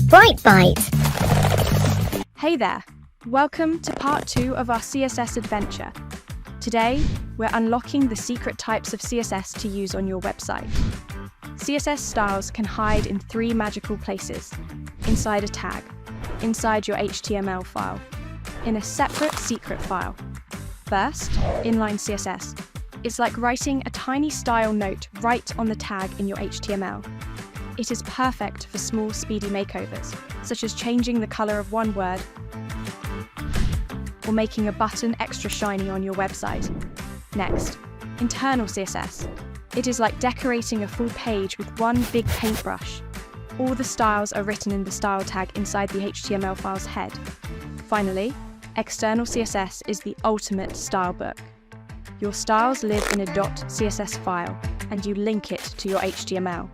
BrightBite. Hey there, welcome to part 2 of our CSS adventure. Today, we're unlocking the secret types of CSS to use on your website. CSS styles can hide in 3 magical places: inside a tag, inside your HTML file, in a separate secret file. First, Inline CSS. It's like writing a tiny style note right on the tag in your HTML. It is perfect for small, speedy makeovers, such as changing the color of one word or making a button extra shiny on your website. Next, Internal CSS. It is like decorating a full page with one big paintbrush. All the styles are written in the style tag inside the HTML file's head. Finally, External CSS is the ultimate style book. Your styles live in a .css file, and you link it to your HTML.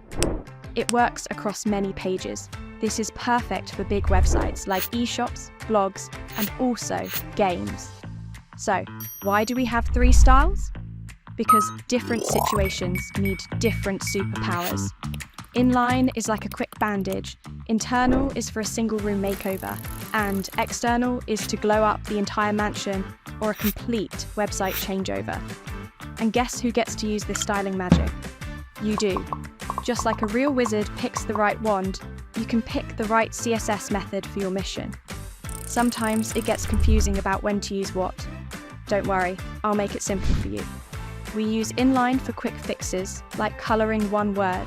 It works across many pages. This is perfect for big websites like e-shops, blogs, and also games. So, why do we have 3 styles? Because different situations need different superpowers. Inline is like a quick bandage, internal is for a single room makeover, and external is to glow up the entire mansion or a complete website changeover. And guess who gets to use this styling magic? You do. Just like a real wizard picks the right wand, you can pick the right CSS method for your mission. Sometimes it gets confusing about when to use what. Don't worry, I'll make it simple for you. We use inline for quick fixes, like coloring one word.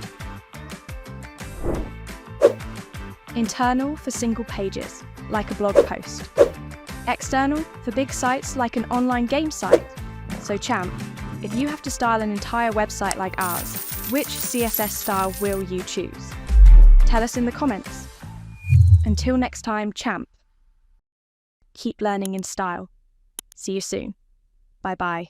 Internal for single pages, like a blog post. External for big sites like an online game site. So Champ, if you have to style an entire website like ours, which CSS style will you choose? Tell us in the comments. Until next time, Champ. Keep learning in style. See you soon. Bye-bye.